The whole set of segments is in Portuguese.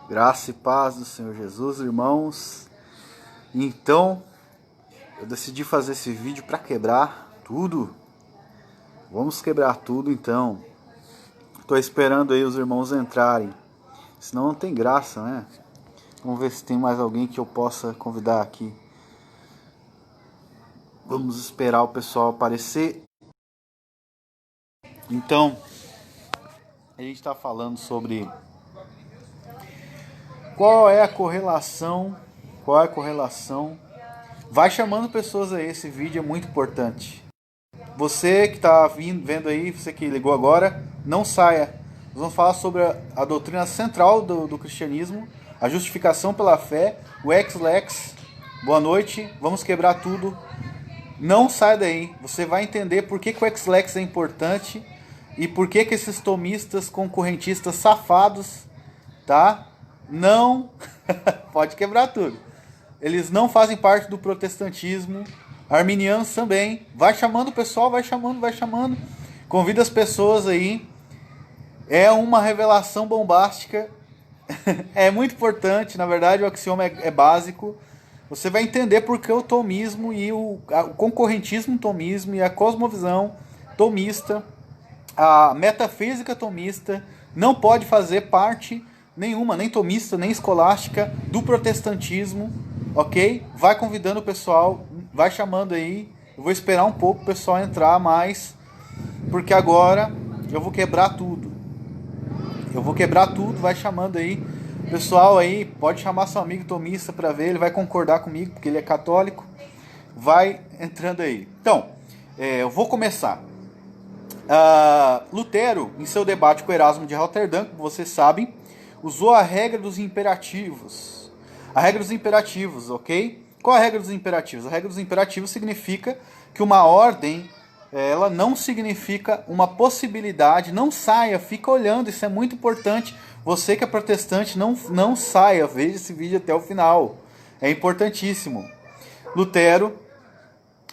Graça e paz do Senhor Jesus, irmãos. Então, eu decidi fazer esse vídeo para quebrar tudo. Vamos quebrar tudo, então. Estou esperando aí os irmãos entrarem. Senão não tem graça, né? Vamos ver se tem mais alguém que eu possa convidar aqui. Vamos esperar o pessoal aparecer. Então, a gente está falando sobre qual é a correlação. Vai chamando pessoas aí, esse vídeo é muito importante. Você que está vendo aí, você que ligou agora, não saia. Nós vamos falar sobre a doutrina central do cristianismo, a justificação pela fé, o ex-lex. Boa noite, vamos quebrar tudo. Não sai daí, você vai entender por que o ex-lex é importante e por que esses tomistas, concorrentistas safados, tá? Não, pode quebrar tudo. Eles não fazem parte do protestantismo, arminianos também. Vai chamando o pessoal, vai chamando. Convida as pessoas aí. É uma revelação bombástica. É muito importante, na verdade o axioma é básico. Você vai entender porque o tomismo e o concorrentismo tomismo e a cosmovisão tomista, a metafísica tomista, não pode fazer parte nenhuma, nem tomista, nem escolástica, do protestantismo, ok? Vai convidando o pessoal, vai chamando aí. Eu vou esperar um pouco o pessoal entrar mais, porque agora eu vou quebrar tudo. Vai chamando aí. Pessoal aí, pode chamar seu amigo tomista para ver, ele vai concordar comigo, porque ele é católico. Vai entrando aí. Então, eu vou começar. Lutero, em seu debate com Erasmo de Roterdã, como vocês sabem, usou a regra dos imperativos. A regra dos imperativos, ok? Qual é a regra dos imperativos? A regra dos imperativos significa que uma ordem, ela não significa uma possibilidade. Não saia, fica olhando, isso é muito importante. Você que é protestante, não saia, veja esse vídeo até o final. É importantíssimo. Lutero,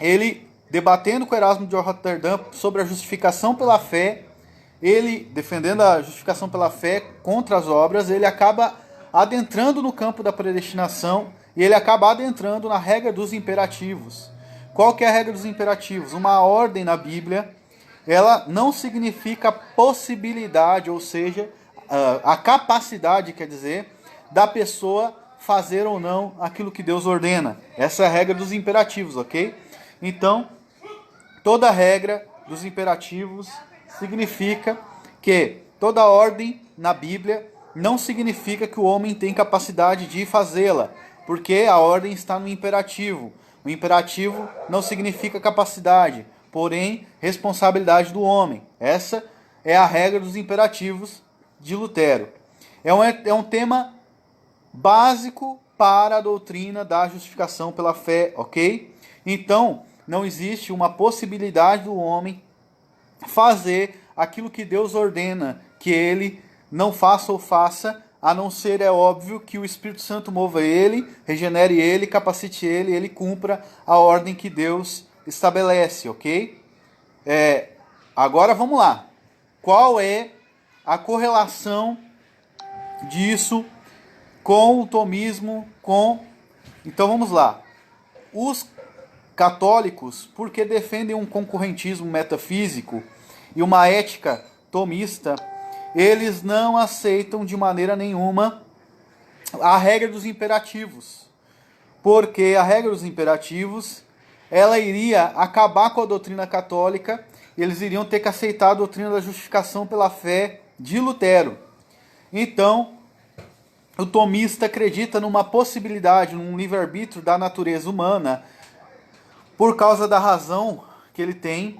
ele debatendo com Erasmo de Roterdã sobre a justificação pela fé, ele defendendo a justificação pela fé contra as obras, ele acaba adentrando no campo da predestinação e ele acaba adentrando na regra dos imperativos. Qual que é a regra dos imperativos? Uma ordem na Bíblia, ela não significa possibilidade, ou seja, a capacidade, quer dizer, da pessoa fazer ou não aquilo que Deus ordena. Essa é a regra dos imperativos, ok? Então, toda regra dos imperativos significa que toda ordem na Bíblia não significa que o homem tem capacidade de fazê-la, porque a ordem está no imperativo. O imperativo não significa capacidade, porém responsabilidade do homem. Essa é a regra dos imperativos de Lutero. É um tema básico para a doutrina da justificação pela fé, ok? Então, não existe uma possibilidade do homem fazer aquilo que Deus ordena que ele não faça ou faça, a não ser, é óbvio, que o Espírito Santo mova ele, regenere ele, capacite ele, ele cumpra a ordem que Deus estabelece, ok? Agora vamos lá. Qual é a correlação disso com o tomismo, Então vamos lá. Os católicos, porque defendem um concorrentismo metafísico e uma ética tomista, eles não aceitam de maneira nenhuma a regra dos imperativos. Porque a regra dos imperativos, ela iria acabar com a doutrina católica, e eles iriam ter que aceitar a doutrina da justificação pela fé de Lutero. Então, o tomista acredita numa possibilidade, num livre-arbítrio da natureza humana, por causa da razão que ele tem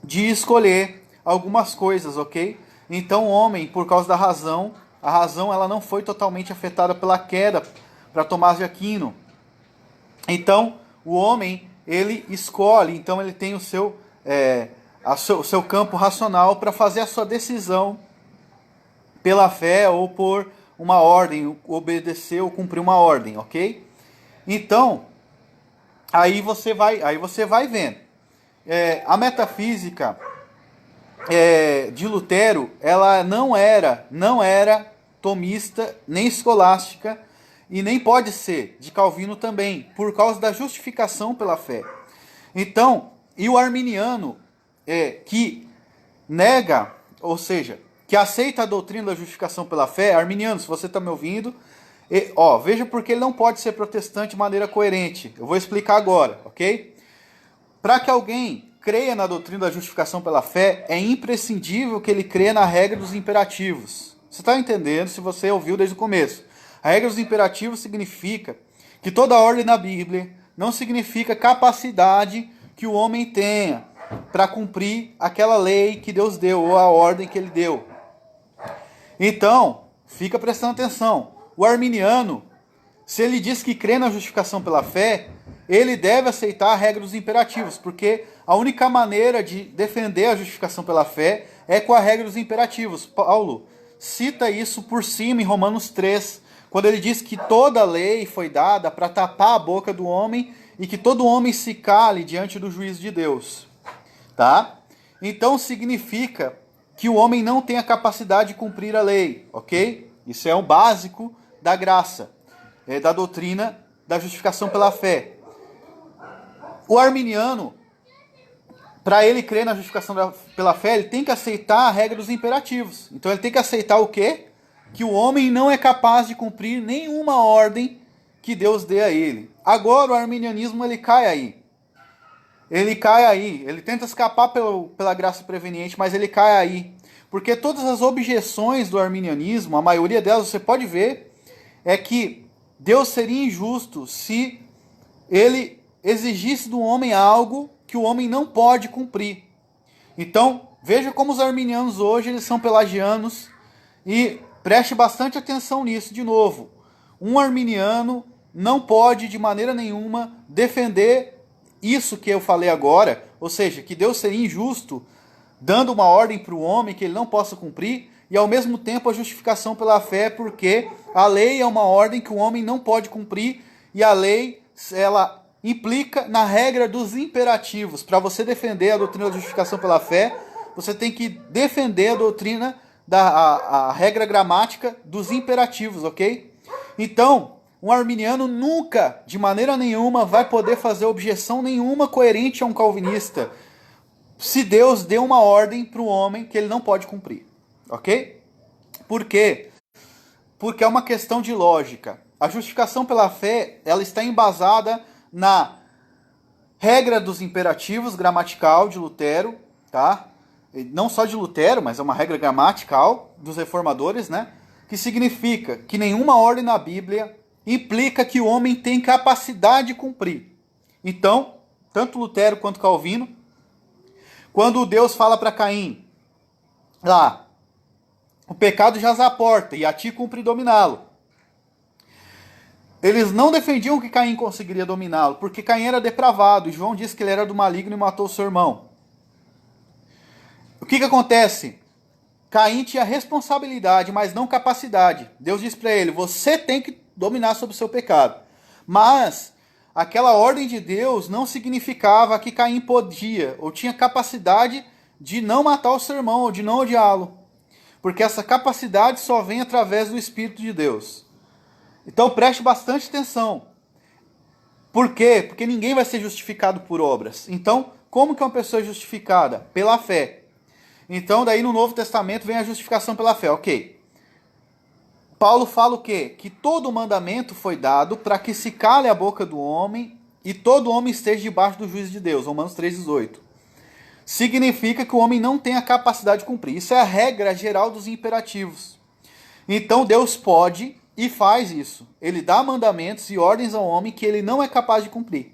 de escolher algumas coisas, ok? Então o homem, por causa da razão, a razão ela não foi totalmente afetada pela queda para Tomás de Aquino. Então o homem, ele escolhe, então ele tem o seu campo racional para fazer a sua decisão pela fé ou por uma ordem, obedecer ou cumprir uma ordem, ok? Então, aí você vai vendo. A metafísica de Lutero, ela não era tomista, nem escolástica, e nem pode ser de Calvino também, por causa da justificação pela fé. Então, e o arminiano que nega, ou seja, que aceita a doutrina da justificação pela fé, arminiano, se você está me ouvindo, veja porque ele não pode ser protestante de maneira coerente. Eu vou explicar agora, ok? Para que alguém creia na doutrina da justificação pela fé, é imprescindível que ele creia na regra dos imperativos. Você está entendendo se você ouviu desde o começo? A regra dos imperativos significa que toda ordem na Bíblia não significa capacidade que o homem tenha para cumprir aquela lei que Deus deu, ou a ordem que ele deu. Então, fica prestando atenção. O arminiano, se ele diz que crê na justificação pela fé, ele deve aceitar a regra dos imperativos, porque a única maneira de defender a justificação pela fé é com a regra dos imperativos. Paulo cita isso por cima em Romanos 3, quando ele diz que toda lei foi dada para tapar a boca do homem e que todo homem se cale diante do juízo de Deus. Tá? Então significa que o homem não tem a capacidade de cumprir a lei, ok? Isso é o básico da graça, da doutrina da justificação pela fé. O arminiano, para ele crer na justificação pela fé, ele tem que aceitar a regra dos imperativos. Então ele tem que aceitar o quê? Que o homem não é capaz de cumprir nenhuma ordem que Deus dê a ele. Agora o arminianismo ele cai aí. Ele tenta escapar pela graça preveniente, mas ele cai aí. Porque todas as objeções do arminianismo, a maioria delas, você pode ver, é que Deus seria injusto se ele exigisse do homem algo que o homem não pode cumprir. Então, veja como os arminianos hoje eles são pelagianos e preste bastante atenção nisso de novo. Um arminiano não pode de maneira nenhuma defender isso que eu falei agora, ou seja, que Deus seria injusto dando uma ordem para o homem que ele não possa cumprir, e ao mesmo tempo a justificação pela fé, porque a lei é uma ordem que o homem não pode cumprir, e a lei, ela implica na regra dos imperativos. Para você defender a doutrina da justificação pela fé, você tem que defender a doutrina a regra gramática dos imperativos, ok? Então, um arminiano nunca, de maneira nenhuma, vai poder fazer objeção nenhuma coerente a um calvinista, se Deus deu uma ordem para o homem que ele não pode cumprir, ok? Por quê? Porque é uma questão de lógica. A justificação pela fé, ela está embasada na regra dos imperativos gramatical de Lutero, tá? Não só de Lutero, mas é uma regra gramatical dos reformadores, né? Que significa que nenhuma ordem na Bíblia implica que o homem tem capacidade de cumprir. Então, tanto Lutero quanto Calvino, quando Deus fala para Caim, lá, o pecado jaz à porta e a ti cumpre dominá-lo. Eles não defendiam que Caim conseguiria dominá-lo, porque Caim era depravado, e João disse que ele era do maligno e matou seu irmão. O que acontece? Caim tinha responsabilidade, mas não capacidade. Deus disse para ele, você tem que dominar sobre o seu pecado. Mas aquela ordem de Deus não significava que Caim podia ou tinha capacidade de não matar o seu irmão ou de não odiá-lo. Porque essa capacidade só vem através do Espírito de Deus. Então preste bastante atenção. Por quê? Porque ninguém vai ser justificado por obras. Então, como que uma pessoa é justificada? Pela fé. Então, daí no Novo Testamento vem a justificação pela fé, ok. Paulo fala o quê? Que todo mandamento foi dado para que se cale a boca do homem e todo homem esteja debaixo do juízo de Deus. Romanos 3,18. Significa que o homem não tem a capacidade de cumprir. Isso é a regra geral dos imperativos. Então Deus pode e faz isso. Ele dá mandamentos e ordens ao homem que ele não é capaz de cumprir.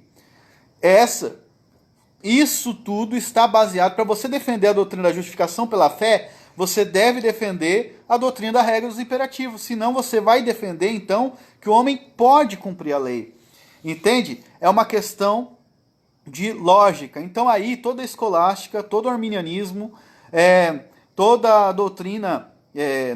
Isso tudo está baseado, para você defender a doutrina da justificação pela fé, você deve defender a doutrina da regra dos imperativos. Senão você vai defender, então, que o homem pode cumprir a lei. Entende? É uma questão de lógica. Então aí toda a escolástica, todo o arminianismo, toda a doutrina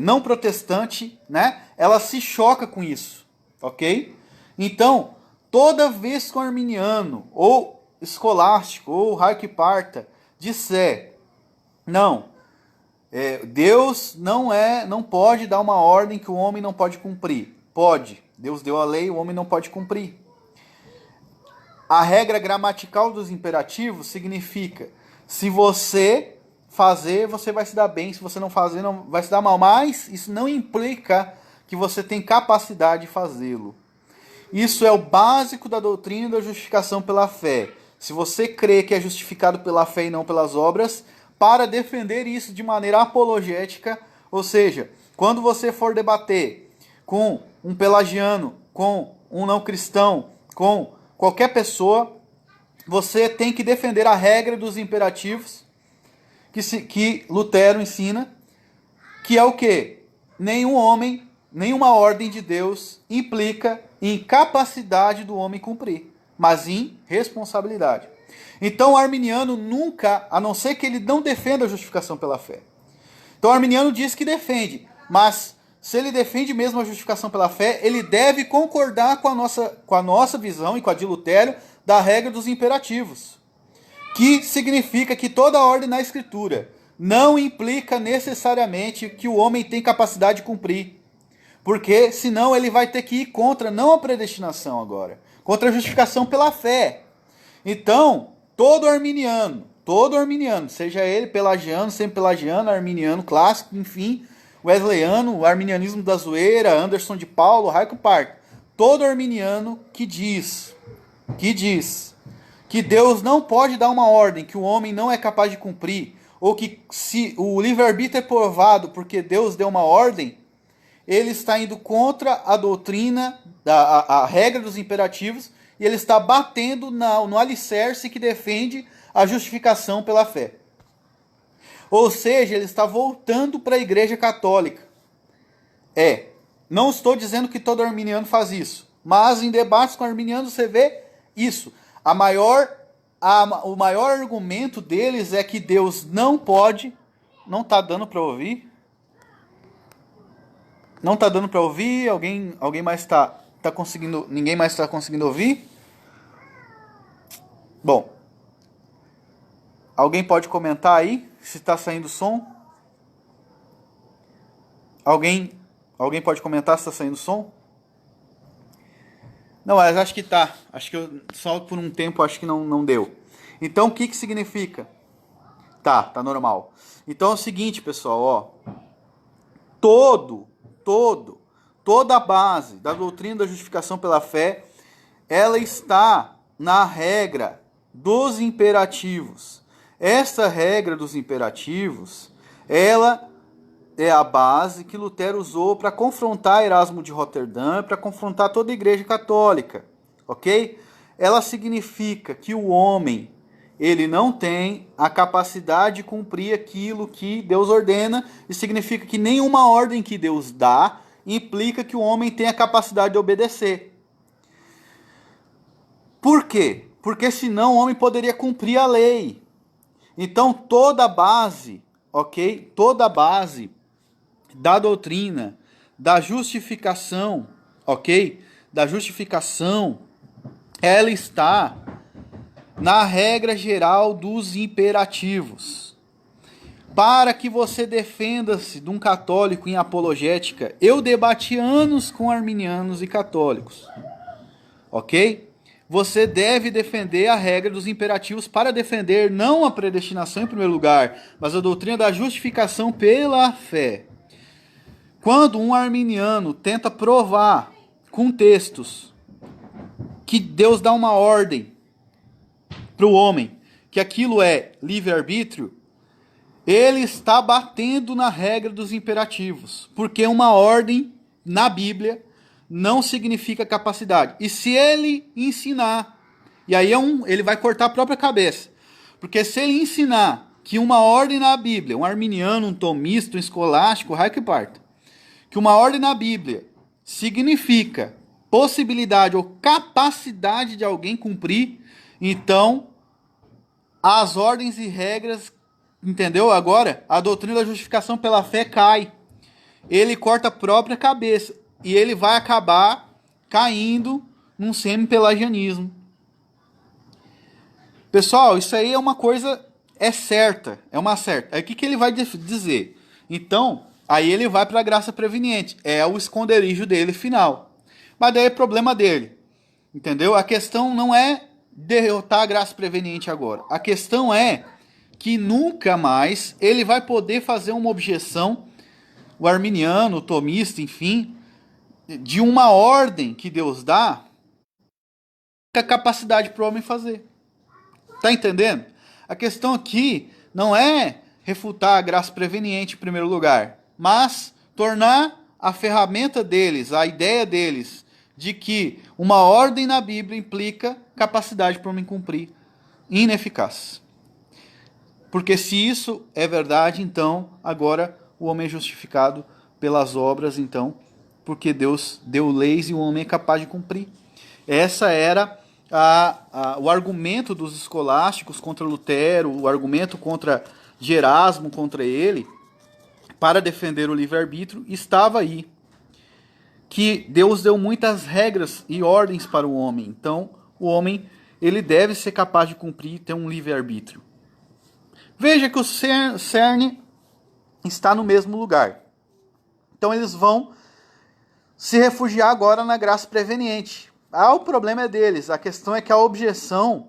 não protestante, né, ela se choca com isso, ok? Então, toda vez que o arminiano, ou escolástico, ou Harque Parta, disser, não, Deus não pode dar uma ordem que o homem não pode cumprir. Pode. Deus deu a lei, o homem não pode cumprir. A regra gramatical dos imperativos significa: se você fazer, você vai se dar bem. Se você não fazer, não vai se dar mal. Mas isso não implica que você tem capacidade de fazê-lo. Isso é o básico da doutrina da justificação pela fé. Se você crê que é justificado pela fé e não pelas obras, para defender isso de maneira apologética, ou seja, quando você for debater com um pelagiano, com um não cristão, com qualquer pessoa, você tem que defender a regra dos imperativos que Lutero ensina, que é o quê? Nenhum homem, nenhuma ordem de Deus implica em capacidade do homem cumprir, mas em responsabilidade. Então o arminiano nunca, a não ser que ele não defenda a justificação pela fé. Então o arminiano diz que defende, mas se ele defende mesmo a justificação pela fé, ele deve concordar com a nossa visão e com a de Lutero da regra dos imperativos, que significa que toda ordem na Escritura não implica necessariamente que o homem tem capacidade de cumprir, porque senão ele vai ter que ir contra, não a predestinação agora, contra a justificação pela fé. Então, todo arminiano, seja ele pelagiano, semi-pelagiano, arminiano clássico, enfim, wesleyano, o arminianismo da zoeira, Anderson de Paulo, Raico Park, todo arminiano que diz que Deus não pode dar uma ordem que o homem não é capaz de cumprir, ou que se o livre-arbítrio é provado porque Deus deu uma ordem, ele está indo contra a doutrina, a regra dos imperativos, e ele está batendo no alicerce que defende a justificação pela fé. Ou seja, ele está voltando para a Igreja Católica. Não estou dizendo que todo arminiano faz isso, mas em debates com arminianos você vê isso. O maior argumento deles é que Deus não pode... Não está dando para ouvir? Não está dando para ouvir? Alguém mais está conseguindo... Ninguém mais está conseguindo ouvir? Bom, alguém pode comentar aí se está saindo som? Alguém pode comentar se está saindo som? Não, mas acho que tá. Acho que só por um tempo acho que não deu. Então o que significa? Tá normal. Então é o seguinte, pessoal, ó. Toda a base da doutrina da justificação pela fé, ela está na regra dos imperativos. Essa regra dos imperativos, ela é a base que Lutero usou para confrontar Erasmo de Roterdã, para confrontar toda a Igreja Católica, ok? Ela significa que o homem, ele não tem a capacidade de cumprir aquilo que Deus ordena, e significa que nenhuma ordem que Deus dá implica que o homem tenha a capacidade de obedecer. Por quê? Porque senão o homem poderia cumprir a lei. Então toda a base, ok? Toda a base da doutrina, da justificação, ok? Da justificação, ela está na regra geral dos imperativos. Para que você defenda-se de um católico em apologética, eu debati anos com arminianos e católicos, ok? Você deve defender a regra dos imperativos para defender não a predestinação em primeiro lugar, mas a doutrina da justificação pela fé. Quando um arminiano tenta provar com textos que Deus dá uma ordem para o homem, que aquilo é livre-arbítrio, ele está batendo na regra dos imperativos, porque uma ordem na Bíblia não significa capacidade. E se ele ensinar, e aí ele vai cortar a própria cabeça, porque se ele ensinar que uma ordem na Bíblia, um arminiano, um tomista, um escolástico, raio que parta, que uma ordem na Bíblia significa possibilidade ou capacidade de alguém cumprir, então as ordens e regras, entendeu? Agora, a doutrina da justificação pela fé cai. Ele corta a própria cabeça e ele vai acabar caindo num semi-pelagianismo. Pessoal, isso aí é uma coisa, é certa, é uma certa. Aí o que ele vai dizer? Então, aí ele vai para a graça preveniente. É o esconderijo dele final. Mas daí é problema dele. Entendeu? A questão não é derrotar a graça preveniente agora. A questão é que nunca mais ele vai poder fazer uma objeção, o arminiano, o tomista, enfim, de uma ordem que Deus dá, a capacidade para o homem fazer. Tá entendendo? A questão aqui não é refutar a graça preveniente em primeiro lugar, mas tornar a ferramenta deles, a ideia deles, de que uma ordem na Bíblia implica capacidade para o homem cumprir, ineficaz. Porque se isso é verdade, então agora o homem é justificado pelas obras, então, porque Deus deu leis e o homem é capaz de cumprir. Essa era o argumento dos escolásticos contra Lutero, o argumento contra de Erasmo contra ele, para defender o livre-arbítrio, estava aí. Que Deus deu muitas regras e ordens para o homem. Então, o homem ele deve ser capaz de cumprir e ter um livre-arbítrio. Veja que o cerne está no mesmo lugar. Então, eles vão se refugiar agora na graça preveniente. O problema é deles. A questão é que a objeção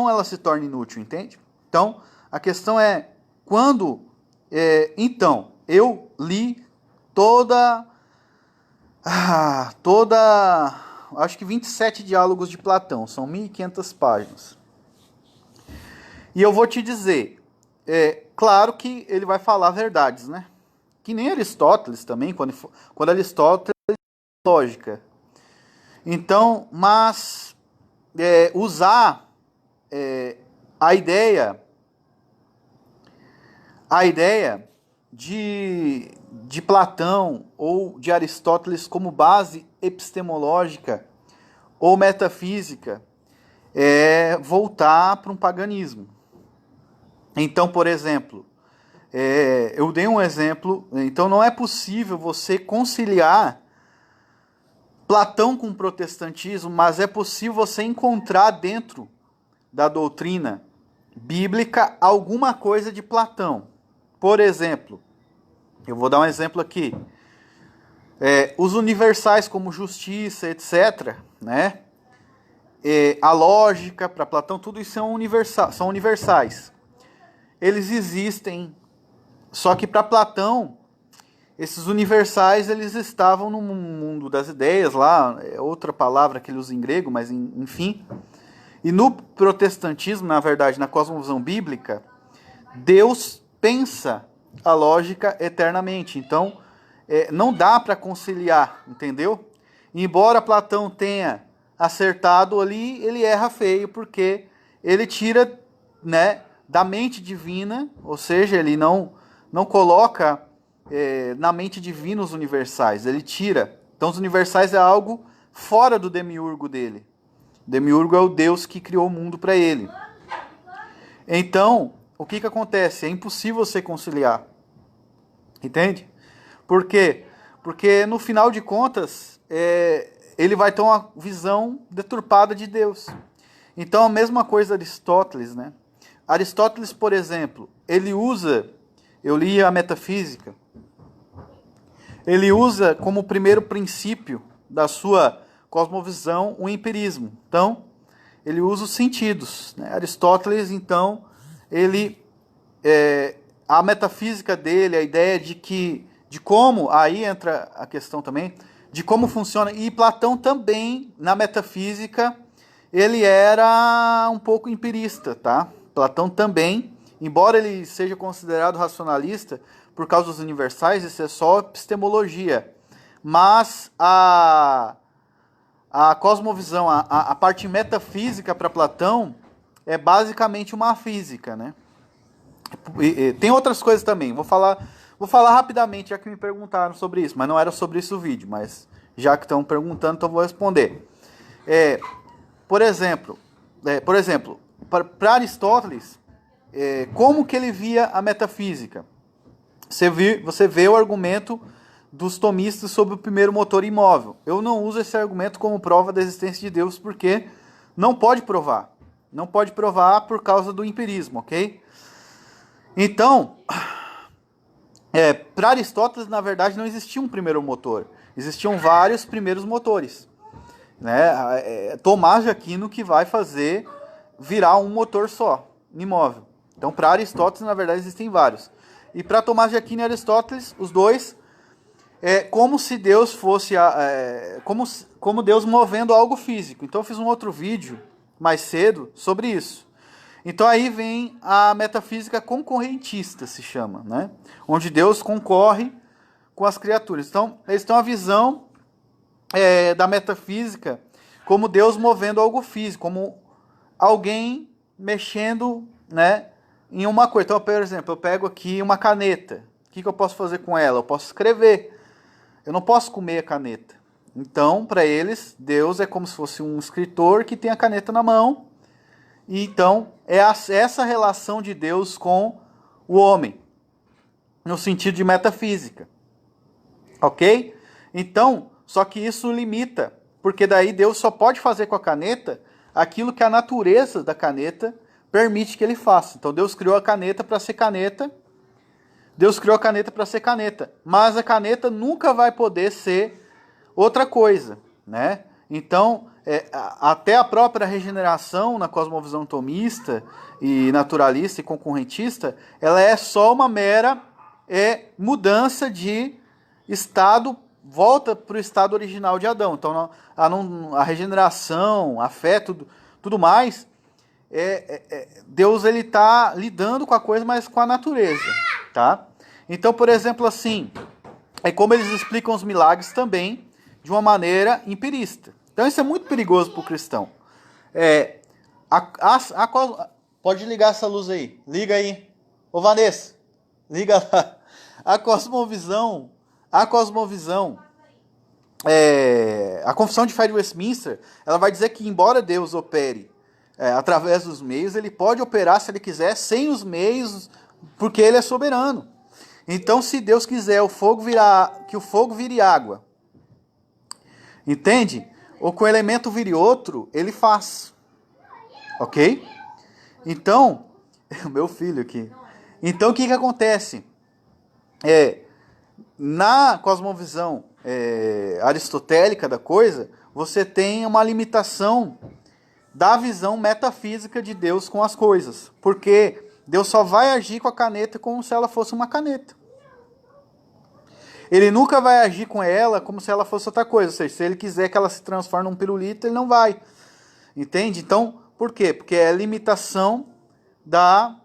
ela se torna inútil, entende? Então, a questão é quando... então, eu li acho que 27 diálogos de Platão, são 1.500 páginas. E eu vou te dizer, claro que ele vai falar verdades, né? Que nem Aristóteles também, quando Aristóteles lógica. Então, mas usar a ideia de Platão ou de Aristóteles como base epistemológica ou metafísica é voltar para um paganismo. Então, por exemplo, eu dei um exemplo, então não é possível você conciliar Platão com o protestantismo, mas é possível você encontrar dentro da doutrina bíblica alguma coisa de Platão. Por exemplo, eu vou dar um exemplo aqui. Os universais como justiça, etc., né? A lógica, para Platão, tudo isso são universais. Eles existem, só que para Platão, esses universais eles estavam no mundo das ideias, lá, é outra palavra que ele usa em grego, mas enfim. E no protestantismo, na verdade, na cosmovisão bíblica, Deus pensa a lógica eternamente. Então, não dá para conciliar, entendeu? Embora Platão tenha acertado ali, ele erra feio, porque ele tira, né, da mente divina, ou seja, ele não coloca na mente divina os universais, ele tira. Então os universais é algo fora do demiurgo dele. O demiurgo é o Deus que criou o mundo para ele. Então, o que acontece? É impossível você conciliar. Entende? Por quê? Porque no final de contas, ele vai ter uma visão deturpada de Deus. Então a mesma coisa Aristóteles, né? Aristóteles, por exemplo, ele usa, eu li a Metafísica, ele usa como primeiro princípio da sua cosmovisão o empirismo. Então, ele usa os sentidos, né? Aristóteles, então, a metafísica dele, a ideia de como, aí entra a questão também, de como funciona, e Platão também, na metafísica, ele era um pouco empirista, tá? Platão também, embora ele seja considerado racionalista, por causa dos universais, isso é só epistemologia. Mas a cosmovisão, a parte metafísica para Platão é basicamente uma física, né? Tem outras coisas também. Vou falar rapidamente, já que me perguntaram sobre isso, mas não era sobre isso o vídeo, mas já que estão perguntando, então vou responder. Por exemplo, para Aristóteles, como que ele via a metafísica? Você vê o argumento dos tomistas sobre o primeiro motor imóvel. Eu não uso esse argumento como prova da existência de Deus, porque não pode provar. Não pode provar por causa do empirismo, ok? Então, Para Aristóteles, na verdade, não existia um primeiro motor. Existiam vários primeiros motores. Né? Tomás de Aquino que vai fazer virar um motor só, imóvel. Então, para Aristóteles, na verdade, existem vários. E para Tomás de Aquino e Aristóteles, os dois, como se Deus fosse... como Deus movendo algo físico. Então, eu fiz um outro vídeo mais cedo sobre isso. Então, aí vem a metafísica concorrentista, se chama, né? Onde Deus concorre com as criaturas. Então, eles têm uma visão da metafísica como Deus movendo algo físico, como alguém mexendo, né, em uma coisa. Então, por exemplo, eu pego aqui uma caneta. O que eu posso fazer com ela? Eu posso escrever. Eu não posso comer a caneta. Então, para eles, Deus é como se fosse um escritor que tem a caneta na mão. E então, essa relação de Deus com o homem, no sentido de metafísica. Ok? Então, só que isso limita, porque daí Deus só pode fazer com a caneta aquilo que a natureza da caneta permite que ele faça. Então, Deus criou a caneta para ser caneta. Deus criou a caneta para ser caneta. Mas a caneta nunca vai poder ser outra coisa, né? Então, até a própria regeneração na cosmovisão tomista e naturalista e concorrentista, ela é só uma mera mudança de estado, volta para o estado original de Adão. Então, a regeneração, a fé, tudo mais, Deus ele está lidando com a coisa, mas com a natureza, tá? Então, por exemplo, assim, é como eles explicam os milagres também, de uma maneira empirista. Então isso é muito perigoso para o cristão. Pode ligar essa luz aí. Liga aí. Ô Vanessa, liga lá. A cosmovisão, a Confissão de Fé de Westminster, ela vai dizer que embora Deus opere através dos meios, ele pode operar, se ele quiser, sem os meios, porque ele é soberano. Então, se Deus quiser que o fogo vire água, entende? Ou que o elemento vire outro, ele faz. Ok? Então, meu filho aqui. Então, o que acontece? Na cosmovisão aristotélica da coisa, você tem uma limitação da visão metafísica de Deus com as coisas. Porque Deus só vai agir com a caneta como se ela fosse uma caneta. Ele nunca vai agir com ela como se ela fosse outra coisa. Ou seja, se ele quiser que ela se transforme num pirulito, ele não vai. Entende? Então, por quê? Porque é a limitação da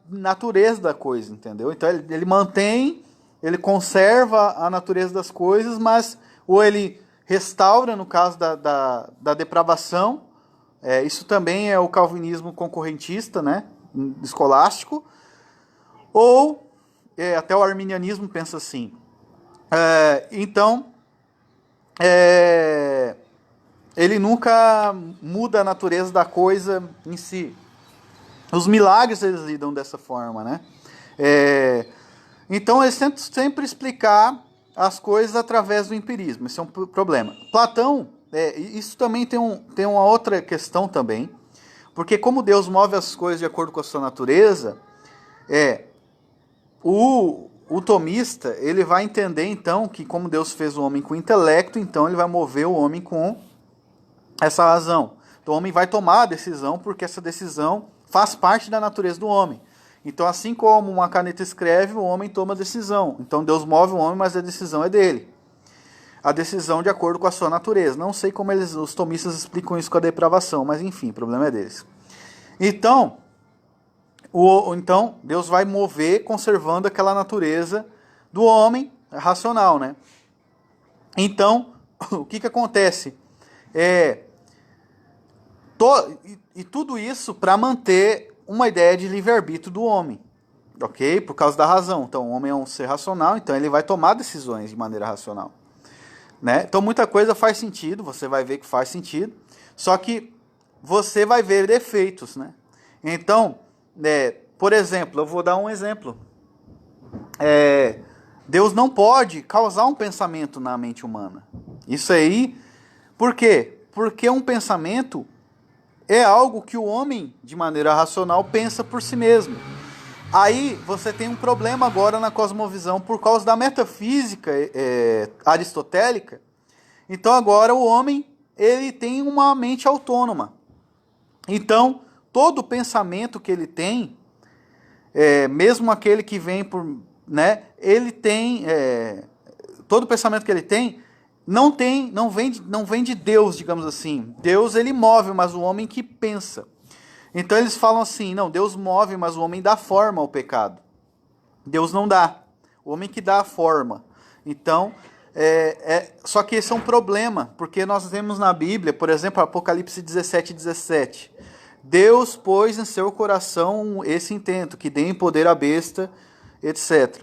natureza da coisa, entendeu? Então, ele mantém, ele conserva a natureza das coisas, mas ou ele restaura, no caso da depravação. Isso também é o calvinismo concorrentista, né? Escolástico. Ou até o arminianismo pensa assim. Então, ele nunca muda a natureza da coisa em si. Os milagres eles lidam dessa forma, né? Então, eles tentam sempre explicar as coisas através do empirismo. Esse é um problema. Platão, isso também tem uma outra questão também, porque como Deus move as coisas de acordo com a sua natureza, o tomista, ele vai entender, então, que como Deus fez o homem com intelecto, então ele vai mover o homem com essa razão. Então o homem vai tomar a decisão, porque essa decisão faz parte da natureza do homem. Então, assim como uma caneta escreve, o homem toma a decisão. Então Deus move o homem, mas a decisão é dele. A decisão de acordo com a sua natureza. Não sei como os tomistas explicam isso com a depravação, mas enfim, o problema é deles. Então, Deus vai mover conservando aquela natureza do homem racional, né? Então, o que acontece? Tudo isso para manter uma ideia de livre-arbítrio do homem, ok? Por causa da razão. Então, o homem é um ser racional, então ele vai tomar decisões de maneira racional, né? Então, muita coisa faz sentido, você vai ver que faz sentido, só que você vai ver defeitos, né? Então, por exemplo, eu vou dar um exemplo. Deus não pode causar um pensamento na mente humana. Isso aí, por quê? Porque um pensamento é algo que o homem, de maneira racional, pensa por si mesmo. Aí você tem um problema agora na cosmovisão por causa da metafísica aristotélica. Então agora o homem ele tem uma mente autônoma. Então todo pensamento que ele tem, mesmo aquele que vem por, né, ele tem todo pensamento que ele tem não vem de Deus, digamos assim. Deus ele move, mas o homem que pensa. Então eles falam assim, não, Deus move, mas o homem dá forma ao pecado. Deus não dá, o homem que dá a forma. Então, só que esse é um problema, porque nós vemos na Bíblia, por exemplo, Apocalipse 17:17. Deus pôs em seu coração esse intento, que deem poder à besta, etc.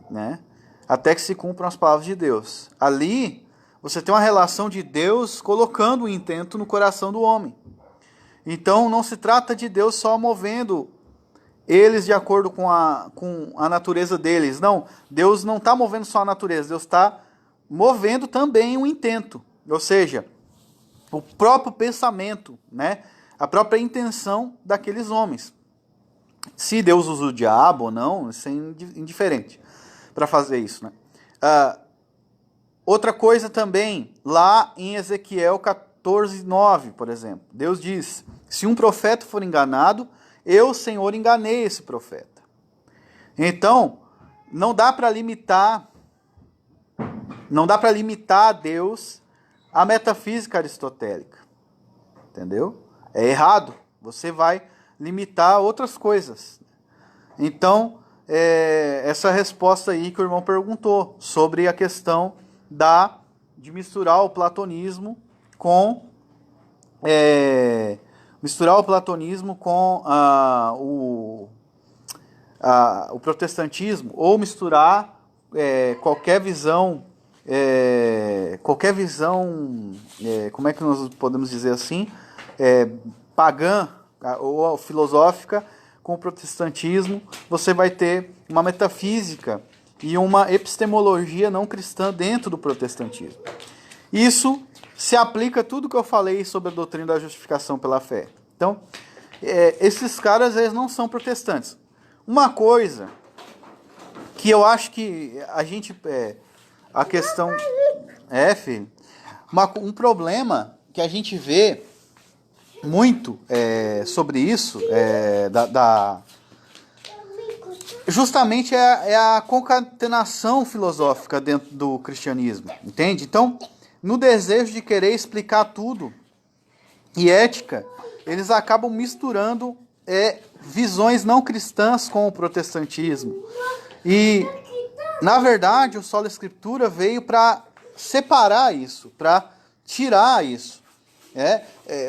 Né? Até que se cumpram as palavras de Deus. Ali, você tem uma relação de Deus colocando o intento no coração do homem. Então não se trata de Deus só movendo eles de acordo com a natureza deles. Não, Deus não está movendo só a natureza, Deus está movendo também o intento. Ou seja, o próprio pensamento, né? A própria intenção daqueles homens. Se Deus usa o diabo ou não, isso é indiferente para fazer isso. Né? Outra coisa também, lá em Ezequiel 14:9, por exemplo, Deus diz: se um profeta for enganado, eu, Senhor, enganei esse profeta. Então, não dá para limitar a Deus a metafísica aristotélica. Entendeu? É errado. Você vai limitar outras coisas. Então, essa resposta aí que o irmão perguntou sobre a questão de misturar o platonismo com o protestantismo, ou misturar qualquer visão, como é que nós podemos dizer assim, pagã ou filosófica com o protestantismo. Você vai ter uma metafísica e uma epistemologia não cristã dentro do protestantismo. Isso se aplica a tudo que eu falei sobre a doutrina da justificação pela fé. Então, esses caras eles não são protestantes. Uma coisa que eu acho que a gente... a questão... filho. Um problema que a gente vê muito sobre isso, justamente é a concatenação filosófica dentro do cristianismo, entende? Então, no desejo de querer explicar tudo e ética, eles acabam misturando visões não cristãs com o protestantismo. E, na verdade, o Sola Escritura veio para separar isso, para tirar isso.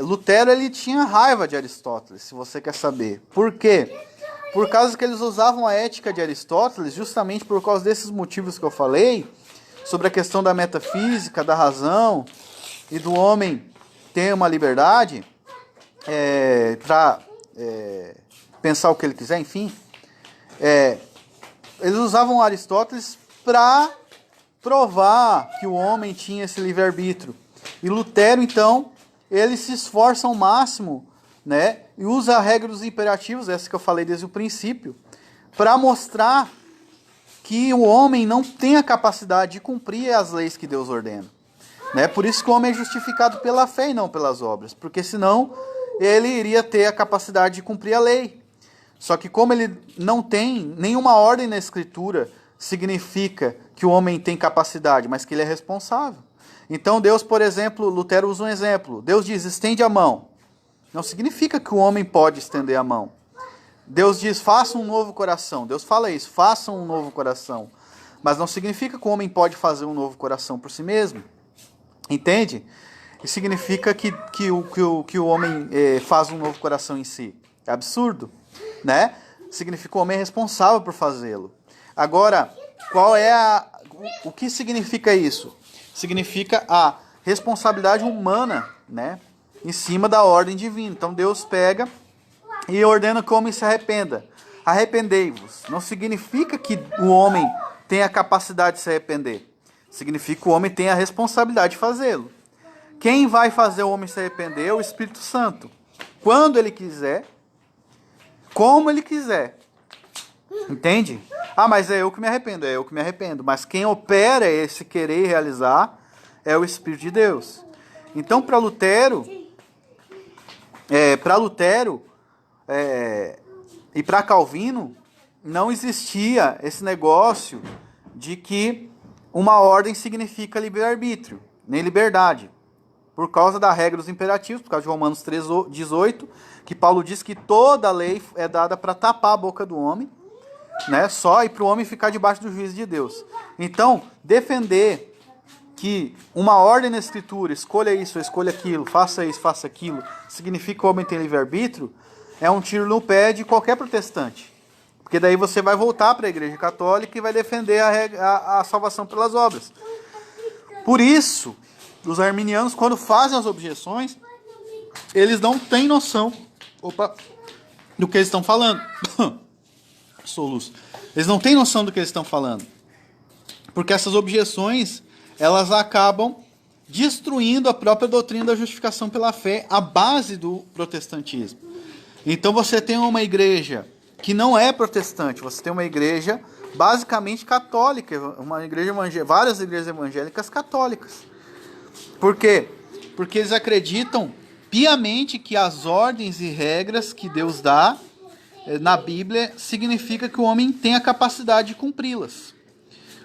Lutero ele tinha raiva de Aristóteles, se você quer saber. Por quê? Por causa que eles usavam a ética de Aristóteles, justamente por causa desses motivos que eu falei, sobre a questão da metafísica, da razão, e do homem ter uma liberdade para pensar o que ele quiser, enfim. Eles usavam Aristóteles para provar que o homem tinha esse livre-arbítrio. E Lutero, então, ele se esforça ao máximo, né, e usa a regra dos imperativos, essa que eu falei desde o princípio, para mostrar que o homem não tem a capacidade de cumprir as leis que Deus ordena. Né? Por isso que o homem é justificado pela fé e não pelas obras, porque senão ele iria ter a capacidade de cumprir a lei. Só que como ele não tem nenhuma ordem na Escritura, significa que o homem tem capacidade, mas que ele é responsável. Então Deus, por exemplo, Lutero usa um exemplo. Deus diz, estende a mão. Não significa que o homem pode estender a mão. Deus diz, faça um novo coração. Deus fala isso, faça um novo coração. Mas não significa que o homem pode fazer um novo coração por si mesmo. Entende? Isso significa que o homem faz um novo coração em si. É absurdo. Né? Significa que o homem é responsável por fazê-lo. Agora, o que significa isso? Significa a responsabilidade humana, né, em cima da ordem divina. Então Deus pega e ordena que o homem se arrependa. Arrependei-vos. Não significa que o homem tem a capacidade de se arrepender. Significa que o homem tem a responsabilidade de fazê-lo. Quem vai fazer o homem se arrepender é o Espírito Santo. Quando ele quiser, como ele quiser. Entende? Ah, mas é eu que me arrependo, é eu que me arrependo. Mas quem opera esse querer realizar é o Espírito de Deus. Então, para Lutero, e para Calvino, não existia esse negócio de que uma ordem significa livre-arbítrio, nem liberdade. Por causa da regra dos imperativos, por causa de Romanos 3:18, que Paulo diz que toda lei é dada para tapar a boca do homem, né? Só e para o homem ficar debaixo do juízo de Deus. Então, defender que uma ordem na Escritura, escolha isso, escolha aquilo, faça isso, faça aquilo, significa que o homem tem livre-arbítrio, é um tiro no pé de qualquer protestante. Porque daí você vai voltar para a Igreja Católica e vai defender a salvação pelas obras. Por isso, os arminianos, quando fazem as objeções, eles não têm noção do que eles estão falando. Soluço. Eles não têm noção do que eles estão falando. Porque essas objeções, elas acabam destruindo a própria doutrina da justificação pela fé, a base do protestantismo. Então você tem uma igreja que não é protestante, você tem uma igreja basicamente católica, uma igreja várias igrejas evangélicas católicas. Por quê? Porque eles acreditam piamente que as ordens e regras que Deus dá na Bíblia significa que o homem tem a capacidade de cumpri-las.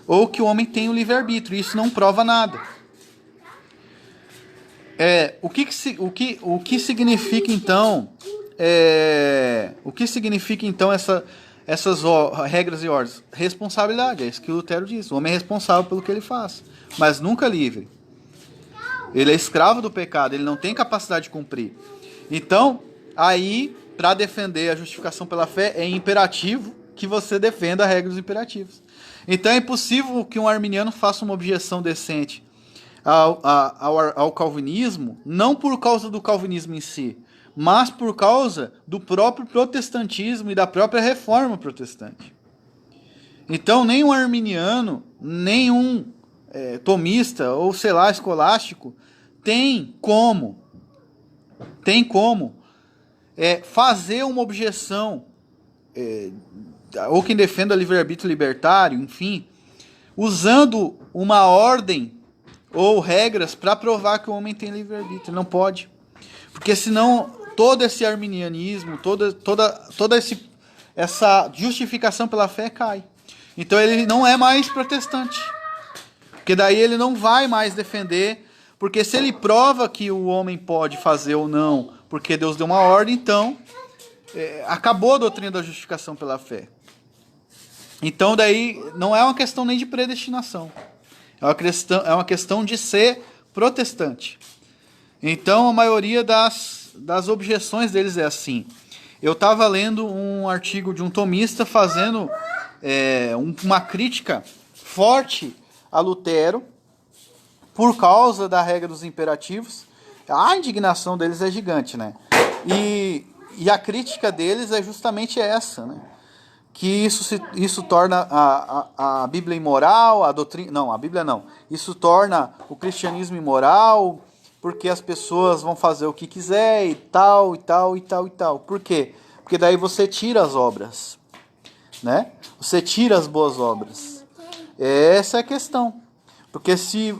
Ou que o homem tem o livre-arbítrio. Isso não prova nada. O que significa então? O que significa então essas regras e ordens? Responsabilidade. É isso que o Lutero diz. O homem é responsável pelo que ele faz, mas nunca livre. Ele é escravo do pecado. Ele não tem capacidade de cumprir. Então, aí, para defender a justificação pela fé, é imperativo que você defenda a regra dos imperativos. Então é impossível que um arminiano faça uma objeção decente ao calvinismo, não por causa do calvinismo em si, mas por causa do próprio protestantismo e da própria reforma protestante. Então nenhum arminiano, nenhum tomista ou sei lá, escolástico, tem como fazer uma objeção, ou quem defenda livre-arbítrio libertário, enfim, usando uma ordem ou regras para provar que o homem tem livre-arbítrio. Não pode. Porque senão todo esse arminianismo, toda essa justificação pela fé cai. Então ele não é mais protestante. Porque daí ele não vai mais defender. Porque se ele prova que o homem pode fazer ou não, porque Deus deu uma ordem, então acabou a doutrina da justificação pela fé. Então daí não é uma questão nem de predestinação. É uma questão de ser protestante. Então a maioria das objeções deles é assim. Eu estava lendo um artigo de um tomista fazendo uma crítica forte a Lutero por causa da regra dos imperativos. A indignação deles é gigante, né? E a crítica deles é justamente essa, né? Que isso torna a Bíblia imoral, a doutrina... Não, a Bíblia não. Isso torna o cristianismo imoral, porque as pessoas vão fazer o que quiser e tal, e tal, e tal, e tal. Por quê? Porque daí você tira as obras, né? Você tira as boas obras. Essa é a questão. Porque se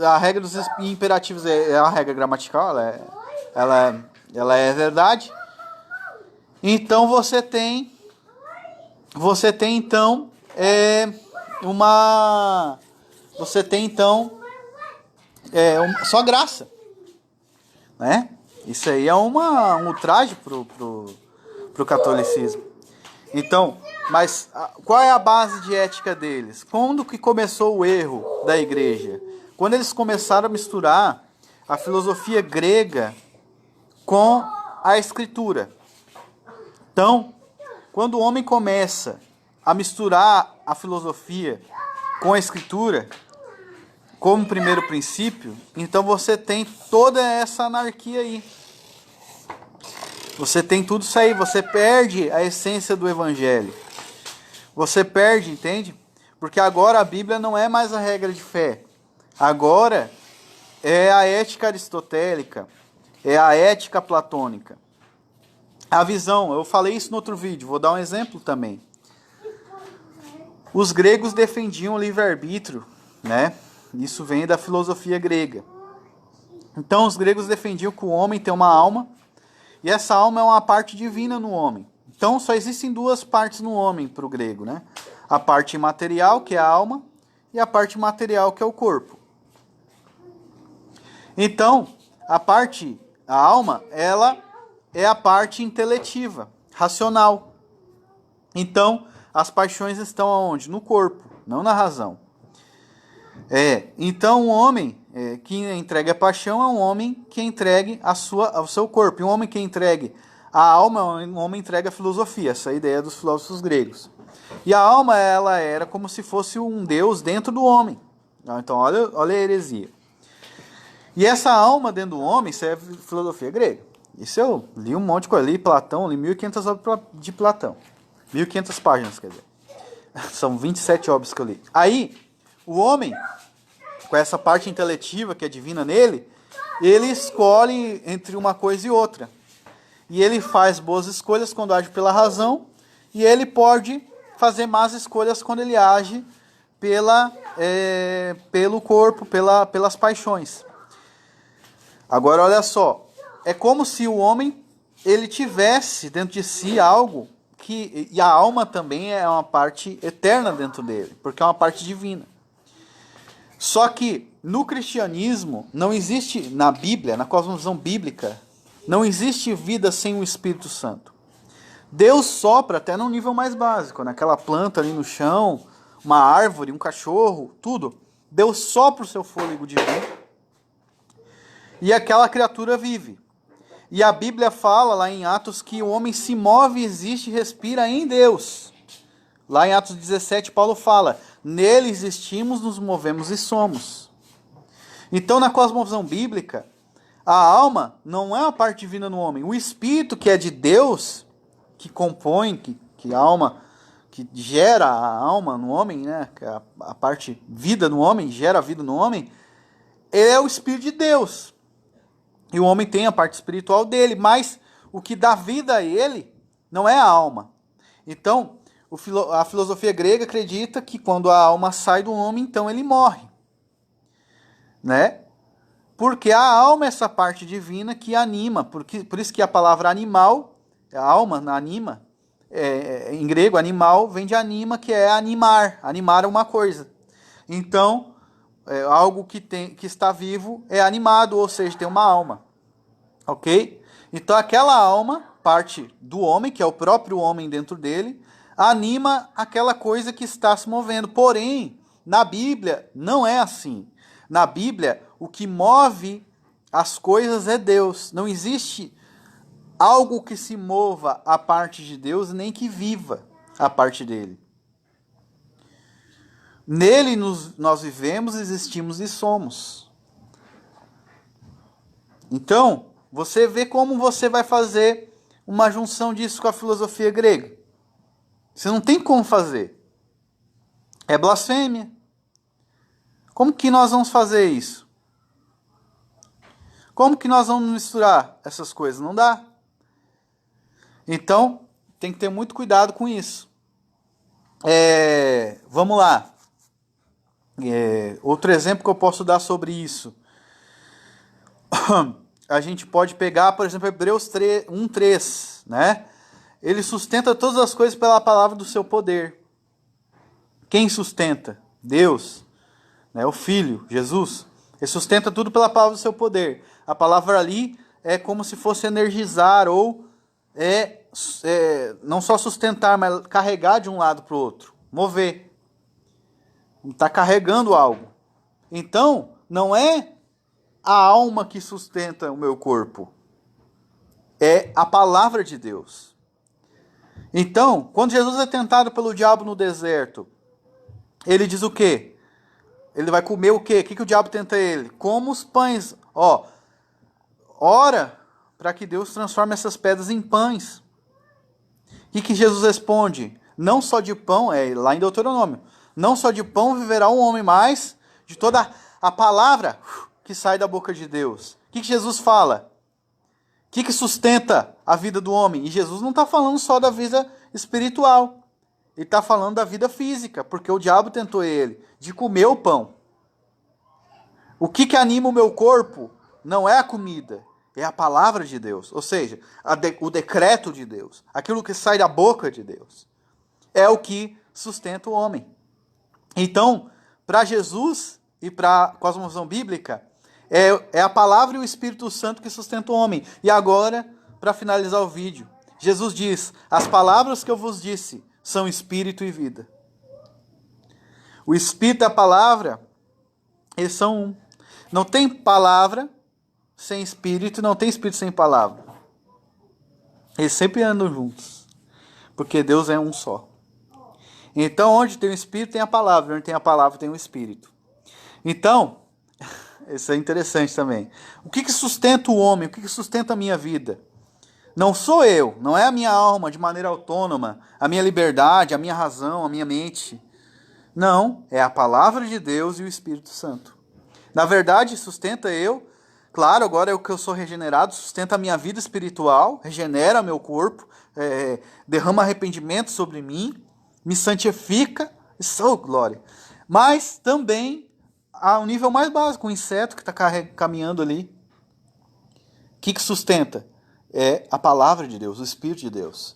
a regra dos imperativos é uma regra gramatical, ela é verdade, então você tem então só graça, né? Isso aí é um ultraje pro catolicismo. Então, mas qual é a base de ética deles? Quando que começou o erro da igreja? Quando eles começaram a misturar a filosofia grega com a escritura. Então, quando o homem começa a misturar a filosofia com a escritura, como primeiro princípio, então você tem toda essa anarquia aí. Você tem tudo isso aí, você perde a essência do evangelho. Você perde, entende? Porque agora a Bíblia não é mais a regra de fé. Agora é a ética aristotélica, é a ética platônica. A visão, eu falei isso no outro vídeo, vou dar um exemplo também. Os gregos defendiam o livre-arbítrio, né? Isso vem da filosofia grega. Então, os gregos defendiam que o homem tem uma alma, e essa alma é uma parte divina no homem. Então, só existem duas partes no homem para o grego, né? A parte imaterial, que é a alma, e a parte material, que é o corpo. Então, a alma, ela é a parte inteletiva, racional. Então, as paixões estão aonde? No corpo, não na razão. Então, um homem que entregue a paixão é um homem que entregue ao seu corpo. E um homem que entregue a alma é um homem que entregue a filosofia. Essa é a ideia dos filósofos gregos. E a alma, ela era como se fosse um deus dentro do homem. Então, olha a heresia. E essa alma dentro do homem, isso é filosofia grega. Isso eu li um monte de coisa. Li Platão, li 1.500 obras de Platão. 1.500 páginas, quer dizer. São 27 obras que eu li. Aí, o homem, com essa parte inteletiva que é divina nele, ele escolhe entre uma coisa e outra. E ele faz boas escolhas quando age pela razão, e ele pode fazer más escolhas quando ele age pelo corpo, pelas paixões. Agora, olha só, é como se o homem ele tivesse dentro de si algo e a alma também é uma parte eterna dentro dele, porque é uma parte divina. Só que no cristianismo não existe, na Bíblia, na cosmovisão bíblica, não existe vida sem o Espírito Santo. Deus sopra até num nível mais básico, naquela planta ali no chão, uma árvore, um cachorro, tudo. Deus sopra o seu fôlego divino e aquela criatura vive. E a Bíblia fala lá em Atos que o homem se move, existe e respira em Deus. Lá em Atos 17, Paulo fala, nele existimos, nos movemos e somos. Então, na cosmovisão bíblica, a alma não é uma parte divina no homem. O espírito que é de Deus, que compõe, que a alma, que gera a alma no homem, né? A parte vida no homem, gera a vida no homem, ele é o espírito de Deus. E o homem tem a parte espiritual dele, mas o que dá vida a ele não é a alma. Então, a filosofia grega acredita que quando a alma sai do homem, então ele morre. Né? Porque a alma é essa parte divina que anima. Por isso que a palavra animal, a alma anima, em grego animal vem de anima, que é animar. Animar uma coisa. Então, algo que está vivo é animado, ou seja, tem uma alma. Ok? Então aquela alma, parte do homem, que é o próprio homem dentro dele, anima aquela coisa que está se movendo. Porém, na Bíblia não é assim. Na Bíblia, o que move as coisas é Deus. Não existe algo que se mova a parte de Deus, nem que viva a parte dele. Nele nós vivemos, existimos e somos. Então, você vê como você vai fazer uma junção disso com a filosofia grega. Você não tem como fazer. É blasfêmia. Como que nós vamos fazer isso? Como que nós vamos misturar essas coisas? Não dá. Então, tem que ter muito cuidado com isso. Vamos lá. Outro exemplo que eu posso dar sobre isso. A gente pode pegar, por exemplo, Hebreus 1:3, né? Ele sustenta todas as coisas pela palavra do seu poder. Quem sustenta? Deus, né? O Filho, Jesus. Ele sustenta tudo pela palavra do seu poder. A palavra ali é como se fosse energizar ou não só sustentar, mas carregar de um lado para o outro. Mover. Está carregando algo. Então, não é a alma que sustenta o meu corpo. É a palavra de Deus. Então, quando Jesus é tentado pelo diabo no deserto, ele diz o quê? Ele vai comer o quê? O que o diabo tenta ele? Como os pães. Ora para que Deus transforme essas pedras em pães. O que Jesus responde? Não só de pão, lá em Deuteronômio, não só de pão viverá um homem, mas de toda a palavra que sai da boca de Deus. O que Jesus fala? O que sustenta a vida do homem? E Jesus não está falando só da vida espiritual. ele está falando da vida física, porque o diabo tentou ele de comer o pão. O que anima o meu corpo não é a comida, é a palavra de Deus. Ou seja, o decreto de Deus, aquilo que sai da boca de Deus, é o que sustenta o homem. Então, para Jesus e para a cosmovisão bíblica, é a palavra e o Espírito Santo que sustenta o homem. E agora, para finalizar o vídeo, Jesus diz: as palavras que eu vos disse são espírito e vida. O espírito e a palavra, eles são um. Não tem palavra sem espírito, não tem espírito sem palavra. Eles sempre andam juntos, porque Deus é um só. Então, onde tem o espírito, tem a palavra. Onde tem a palavra, tem o espírito. Então, isso é interessante também. O que sustenta o homem? O que sustenta a minha vida? Não sou eu, não é a minha alma de maneira autônoma, a minha liberdade, a minha razão, a minha mente. Não, é a palavra de Deus e o Espírito Santo. Na verdade, sustenta eu. Claro, agora é o que eu sou regenerado, sustenta a minha vida espiritual, regenera meu corpo, derrama arrependimento sobre mim, me santifica, glória. Mas também, a um nível mais básico, o inseto que está caminhando ali. O que sustenta? É a palavra de Deus, o Espírito de Deus.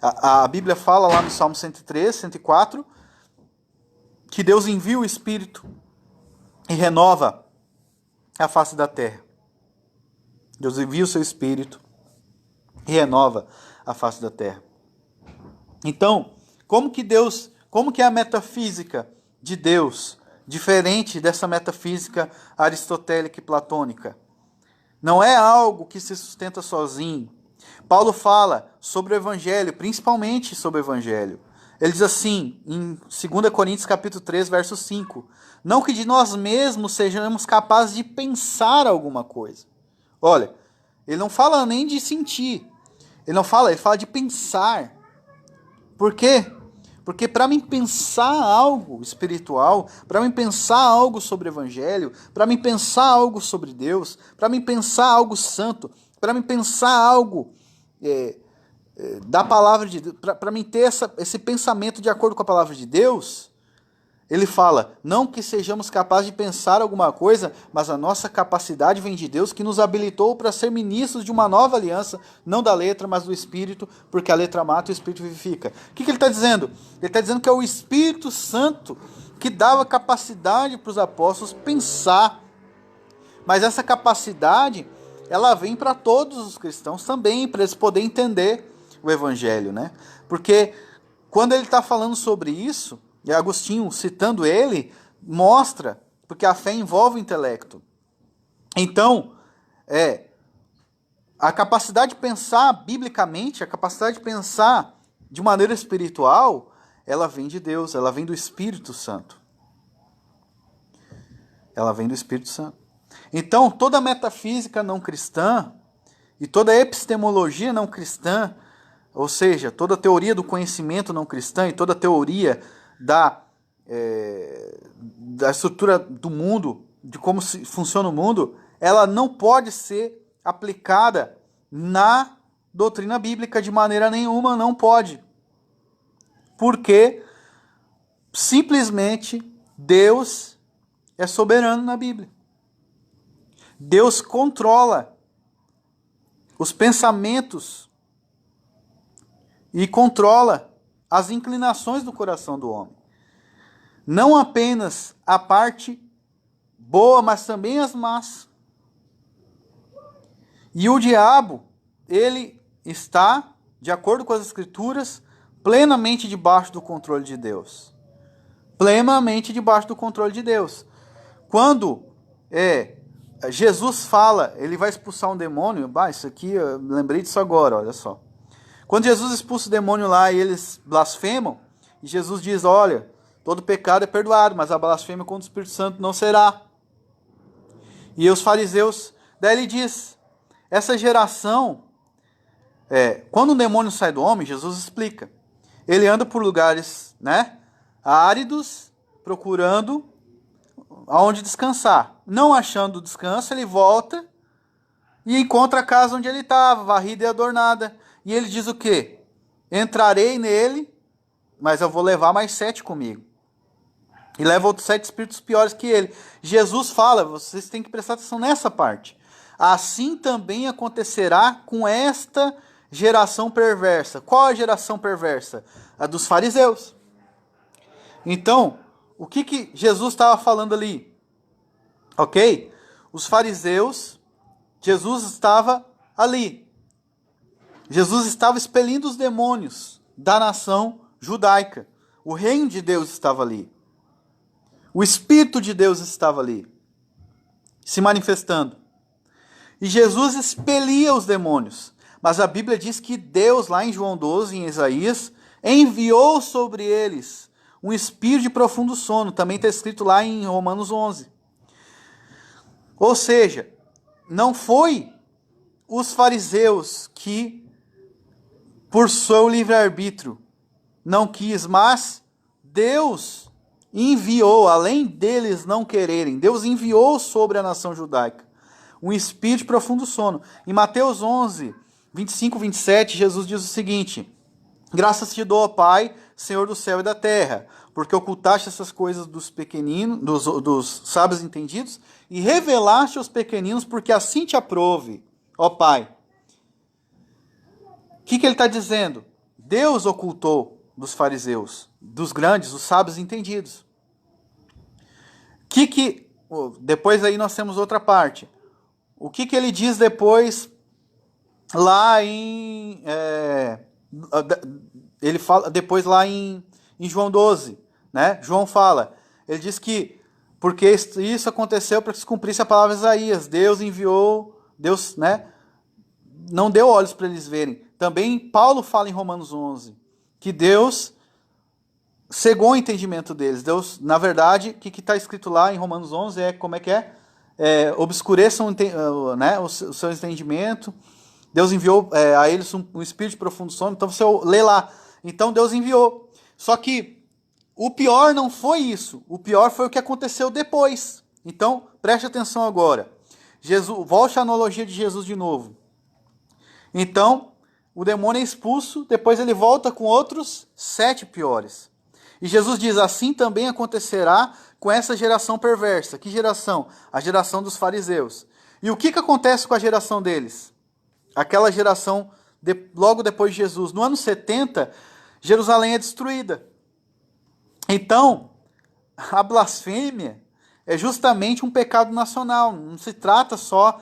A Bíblia fala lá no Salmo 103, 104, que Deus envia o Espírito e renova a face da terra. Deus envia o seu Espírito e renova a face da terra. Então, como que é a metafísica de Deus, diferente dessa metafísica aristotélica e platônica? Não é algo que se sustenta sozinho. Paulo fala sobre o Evangelho, principalmente sobre o Evangelho. Ele diz assim, em 2 Coríntios capítulo 3, verso 5, não que de nós mesmos sejamos capazes de pensar alguma coisa. Olha, ele não fala nem de sentir. Ele fala de pensar. Por quê? Porque para mim pensar algo espiritual, para mim pensar algo sobre o Evangelho, para mim pensar algo sobre Deus, para mim pensar algo santo, para mim pensar algo da palavra de Deus, para mim ter esse pensamento de acordo com a palavra de Deus, ele fala, não que sejamos capazes de pensar alguma coisa, mas a nossa capacidade vem de Deus, que nos habilitou para ser ministros de uma nova aliança, não da letra, mas do Espírito, porque a letra mata e o Espírito vivifica. O que ele está dizendo? Ele está dizendo que é o Espírito Santo que dava capacidade para os apóstolos pensar. Mas essa capacidade, ela vem para todos os cristãos também, para eles poderem entender o Evangelho, né? Porque quando ele está falando sobre isso, e Agostinho, citando ele, mostra, porque a fé envolve o intelecto. Então, a capacidade de pensar biblicamente, a capacidade de pensar de maneira espiritual, ela vem de Deus, ela vem do Espírito Santo. Ela vem do Espírito Santo. Então, toda metafísica não cristã e toda epistemologia não cristã, ou seja, toda teoria do conhecimento não cristã e toda teoria da estrutura do mundo, de como funciona o mundo, ela não pode ser aplicada na doutrina bíblica de maneira nenhuma, não pode. Porque simplesmente Deus é soberano na Bíblia. Deus controla os pensamentos e controla as inclinações do coração do homem. Não apenas a parte boa, mas também as más. E o diabo, ele está, de acordo com as Escrituras, plenamente debaixo do controle de Deus. Plenamente debaixo do controle de Deus. Quando Jesus fala, ele vai expulsar um demônio, isso aqui, eu lembrei disso agora, olha só. Quando Jesus expulsa o demônio lá e eles blasfemam, e Jesus diz, olha, todo pecado é perdoado, mas a blasfêmia contra o Espírito Santo não será. E os fariseus, daí ele diz, essa geração, quando um demônio sai do homem, Jesus explica, ele anda por lugares, áridos, procurando aonde descansar. Não achando descanso, ele volta e encontra a casa onde ele estava, varrida e adornada. E ele diz o quê? Entrarei nele, mas eu vou levar mais 7 comigo. E leva outros 7 espíritos piores que ele. Jesus fala, vocês têm que prestar atenção nessa parte. Assim também acontecerá com esta geração perversa. Qual a geração perversa? A dos fariseus. Então, o que Jesus estava falando ali? Ok? Os fariseus, Jesus estava ali. Jesus estava expelindo os demônios da nação judaica. O reino de Deus estava ali. O Espírito de Deus estava ali, se manifestando. E Jesus expelia os demônios. Mas a Bíblia diz que Deus, lá em João 12, em Isaías, enviou sobre eles um espírito de profundo sono. Também está escrito lá em Romanos 11. Ou seja, não foi os fariseus que, por seu livre-arbítrio, não quis, mas Deus enviou, além deles não quererem, Deus enviou sobre a nação judaica um espírito de profundo sono. Em Mateus 11, 25, 27, Jesus diz o seguinte: graças te dou, ó Pai, Senhor do céu e da terra, porque ocultaste essas coisas dos pequeninos, dos sábios entendidos, e revelaste aos pequeninos, porque assim te aprove, ó Pai. O que ele está dizendo? Deus ocultou dos fariseus, dos grandes, dos sábios entendidos. Depois aí nós temos outra parte. O que ele diz depois lá em... ele fala depois lá em João 12, né? João fala, ele diz que porque isso aconteceu para que se cumprisse a palavra de Isaías. Deus enviou, Deus, né? Não deu olhos para eles verem. Também Paulo fala em Romanos 11 que Deus cegou o entendimento deles. Deus, na verdade, o que está escrito lá em Romanos 11 é como é que é? Obscureçam, né, o seu entendimento. Deus enviou a eles um espírito de profundo sono. Então você lê lá. Então Deus enviou. Só que o pior não foi isso. O pior foi o que aconteceu depois. Então preste atenção agora. Volte à analogia de Jesus de novo. Então o demônio é expulso. Depois ele volta com outros 7 piores. E Jesus diz, assim também acontecerá com essa geração perversa. Que geração? A geração dos fariseus. E o que acontece com a geração deles? Aquela geração, logo depois de Jesus. No ano 70, Jerusalém é destruída. Então, a blasfêmia é justamente um pecado nacional. Não se trata só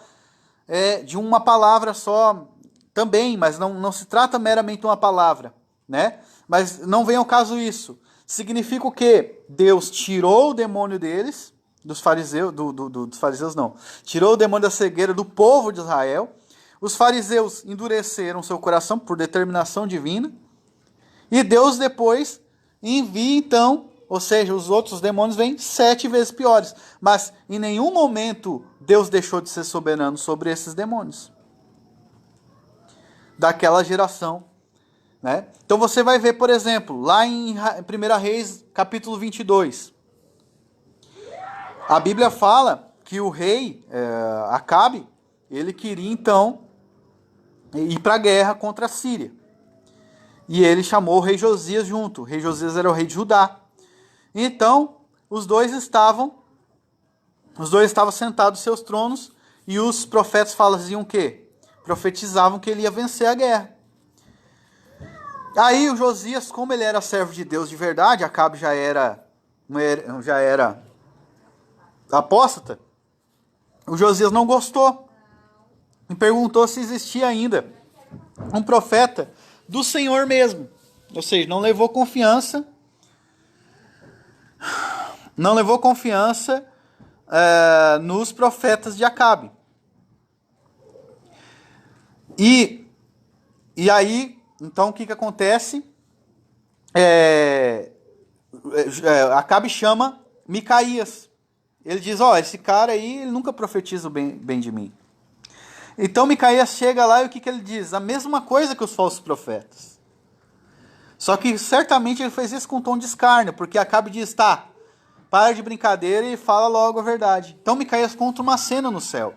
de uma palavra só também, mas não se trata meramente de uma palavra, né? Mas não vem ao caso isso. Significa o quê? Deus tirou o demônio deles, dos fariseus, dos fariseus não, tirou o demônio da cegueira do povo de Israel. Os fariseus endureceram seu coração por determinação divina. E Deus depois envia então, ou seja, os outros demônios vêm 7 vezes piores. Mas em nenhum momento Deus deixou de ser soberano sobre esses demônios. Daquela geração. Né? Então você vai ver, por exemplo, lá em 1 Reis, capítulo 22. A Bíblia fala que o rei Acabe, ele queria então ir para a guerra contra a Síria. E ele chamou o rei Josias junto. O rei Josias era o rei de Judá. Então, os dois estavam sentados em seus tronos e os profetas faziam o quê? Profetizavam que ele ia vencer a guerra. Aí o Josias, como ele era servo de Deus de verdade, Acabe já era apóstata, o Josias não gostou e perguntou se existia ainda um profeta do Senhor mesmo. Ou seja, não levou confiança nos profetas de Acabe. E aí, então, o que acontece? Acabe chama Micaías. Ele diz, esse cara aí, ele nunca profetiza o bem de mim. Então Micaías chega lá e o que ele diz? A mesma coisa que os falsos profetas. Só que certamente ele fez isso com um tom de escárnio, porque Acabe diz, para de brincadeira e fala logo a verdade. Então Micaías conta uma cena no céu.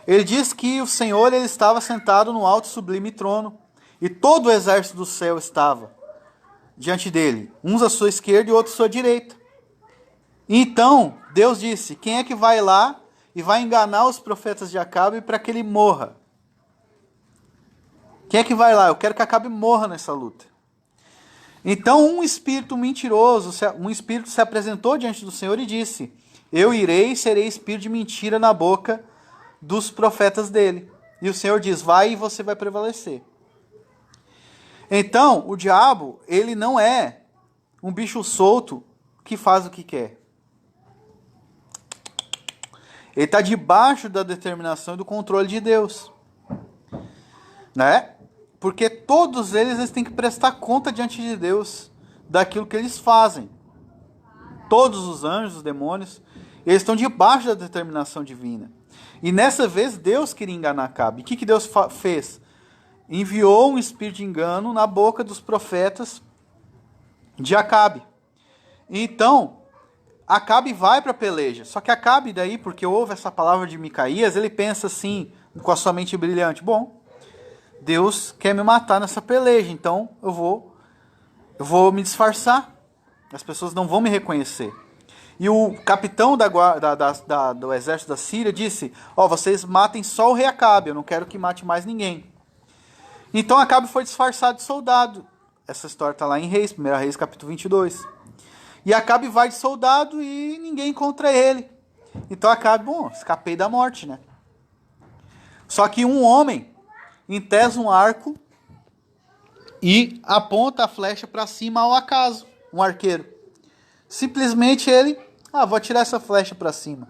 Ele diz que o Senhor ele estava sentado no alto e sublime trono, e todo o exército do céu estava. diante dele, uns à sua esquerda e outros à sua direita. Então, Deus disse, quem é que vai lá e vai enganar os profetas de Acabe para que ele morra? Quem é que vai lá? Eu quero que Acabe morra nessa luta. Então um espírito mentiroso, um espírito se apresentou diante do Senhor e disse, eu irei e serei espírito de mentira na boca dos profetas dele. E o Senhor diz, vai e você vai prevalecer. Então, o diabo, ele não é um bicho solto que faz o que quer. Ele está debaixo da determinação e do controle de Deus. Né? Porque todos eles têm que prestar conta diante de Deus daquilo que eles fazem. Todos os anjos, os demônios, eles estão debaixo da determinação divina. E nessa vez Deus queria enganar Acabe. O que Deus fez? Enviou um espírito de engano na boca dos profetas de Acabe. Então, Acabe vai para a peleja. Só que Acabe daí, porque ouve essa palavra de Micaías, ele pensa assim, com a sua mente brilhante, bom, Deus quer me matar nessa peleja, então eu vou me disfarçar. As pessoas não vão me reconhecer. E o capitão do exército da Síria disse, vocês matem só o rei Acabe, eu não quero que mate mais ninguém. Então Acabe foi disfarçado de soldado. Essa história está lá em Reis, 1 Reis capítulo 22. E Acabe vai de soldado e ninguém encontra ele. Então Acabe, escapei da morte, né? Só que um homem entesa um arco e aponta a flecha para cima ao acaso, um arqueiro. Simplesmente ele, vou atirar essa flecha para cima.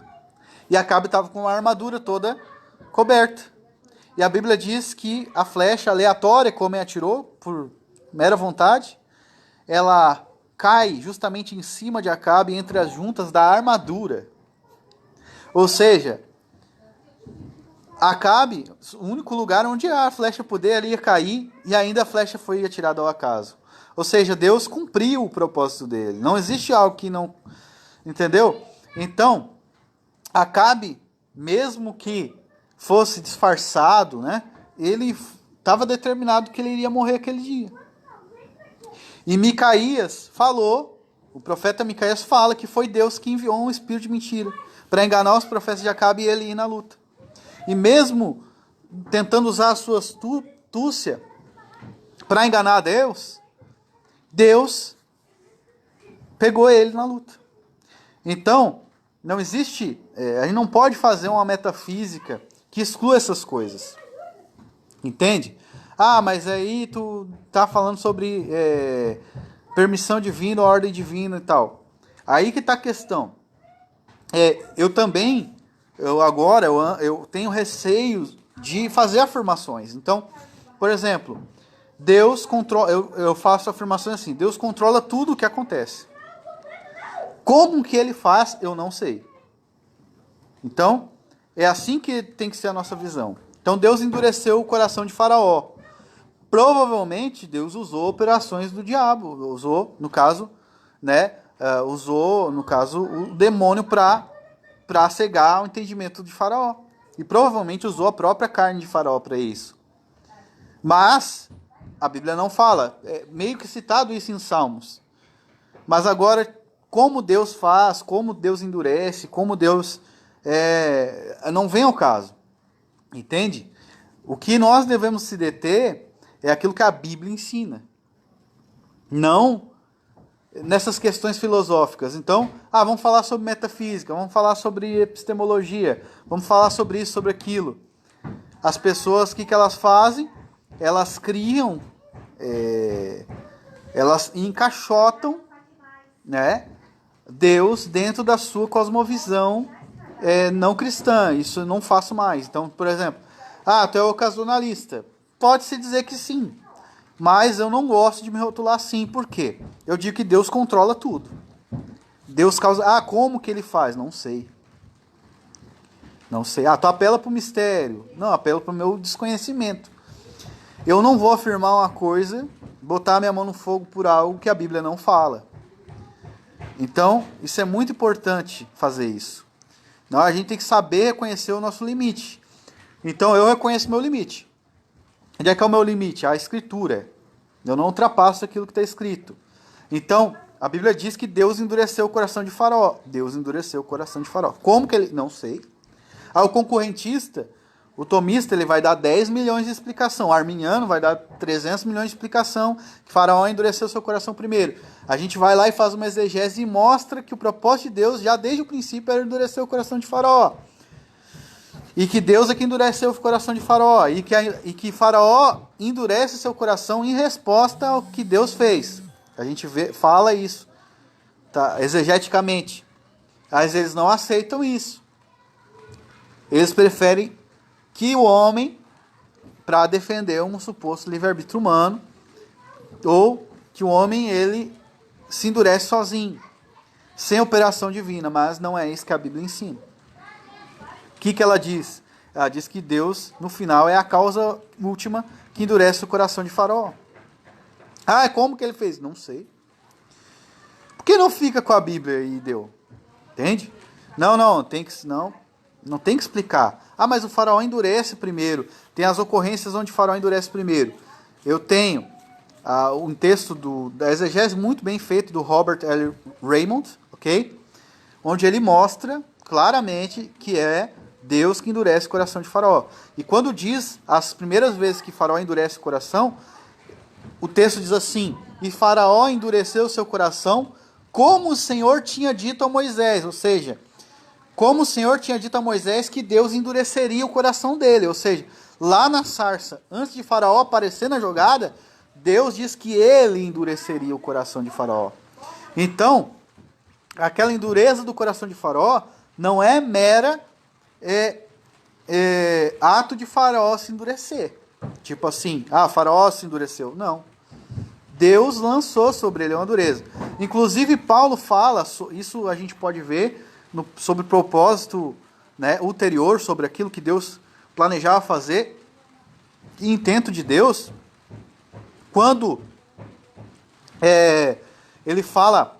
E Acabe estava com a armadura toda coberta. E a Bíblia diz que a flecha aleatória, como ele atirou, por mera vontade, ela cai justamente em cima de Acabe, entre as juntas da armadura. Ou seja, Acabe, o único lugar onde a flecha poderia cair, e ainda a flecha foi atirada ao acaso. Ou seja, Deus cumpriu o propósito dele. Não existe algo que não... Entendeu? Então, Acabe, mesmo que fosse disfarçado, né, ele estava determinado que ele iria morrer aquele dia. E Micaías falou, o profeta Micaías fala que foi Deus que enviou um espírito de mentira para enganar os profetas de Acabe e ele ir na luta. E mesmo tentando usar a sua astúcia para enganar a Deus, Deus pegou ele na luta. Então, não existe, a gente não pode fazer uma metafísica que exclua essas coisas. Entende? Mas aí tu tá falando sobre permissão divina, ordem divina e tal. Aí que tá a questão. Eu tenho receio de fazer afirmações. Então, por exemplo, Deus controla, eu faço afirmações assim, Deus controla tudo o que acontece. Como que ele faz, eu não sei. Então, é assim que tem que ser a nossa visão. Então, Deus endureceu o coração de Faraó. Provavelmente, Deus usou operações do diabo. Usou, no caso, o demônio para cegar o entendimento de Faraó. E provavelmente usou a própria carne de Faraó para isso. Mas a Bíblia não fala. É meio que citado isso em Salmos. Mas agora, como Deus faz, como Deus endurece, como Deus... não vem ao caso. Entende? O que nós devemos se deter é aquilo que a Bíblia ensina. Não nessas questões filosóficas. Então, vamos falar sobre metafísica, vamos falar sobre epistemologia, vamos falar sobre isso, sobre aquilo. As pessoas, o que elas fazem? Elas criam, elas encaixotam, né, Deus dentro da sua cosmovisão não cristã. Isso eu não faço mais. Então, por exemplo, tu é ocasionalista. Pode-se dizer que sim. Mas eu não gosto de me rotular assim. Por quê? Eu digo que Deus controla tudo. Deus causa... como que ele faz? Não sei. Não sei. Tu apela para o mistério. Não, apelo para o meu desconhecimento. Eu não vou afirmar uma coisa, botar minha mão no fogo por algo que a Bíblia não fala. Então, isso é muito importante fazer isso. Não, a gente tem que saber reconhecer o nosso limite. Então, eu reconheço meu limite. Onde é que é o meu limite? A Escritura. Eu não ultrapasso aquilo que está escrito. Então, a Bíblia diz que Deus endureceu o coração de Faraó. Deus endureceu o coração de Faraó. Como que ele... Não sei. O concorrentista, o tomista, ele vai dar 10 milhões de explicação. O arminiano vai dar 300 milhões de explicação. Que Faraó endureceu seu coração primeiro. A gente vai lá e faz uma exegese e mostra que o propósito de Deus, já desde o princípio, era endurecer o coração de Faraó. E que Deus é que endureceu o coração de Faraó. E que Faraó endurece seu coração em resposta ao que Deus fez. A gente fala isso, tá, exegeticamente. Mas eles não aceitam isso. Eles preferem que o homem, para defender um suposto livre-arbítrio humano, ou que o homem ele se endurece sozinho, sem operação divina, mas não é isso que a Bíblia ensina. O que ela diz? Ela diz que Deus, no final, é a causa última que endurece o coração de Faraó. Como que ele fez? Não sei. Por que não fica com a Bíblia e deu? Entende? Não tem que explicar. Mas o Faraó endurece primeiro. Tem as ocorrências onde o Faraó endurece primeiro. Eu tenho um texto da exegese muito bem feito do Robert L. Raymond, ok? Onde ele mostra claramente que é Deus que endurece o coração de Faraó. E quando diz as primeiras vezes que Faraó endurece o coração, o texto diz assim: e Faraó endureceu seu coração como o Senhor tinha dito a Moisés. Ou seja, como o Senhor tinha dito a Moisés que Deus endureceria o coração dele. Ou seja, lá na sarça, antes de Faraó aparecer na jogada, Deus diz que ele endureceria o coração de Faraó. Então, aquela endureza do coração de Faraó não é mera ato de Faraó se endurecer. Tipo assim, Faraó se endureceu. Não. Deus lançou sobre ele uma dureza. Inclusive, Paulo fala, isso a gente pode ver sobre o propósito, né, ulterior, sobre aquilo que Deus planejava fazer, e intento de Deus, quando ele fala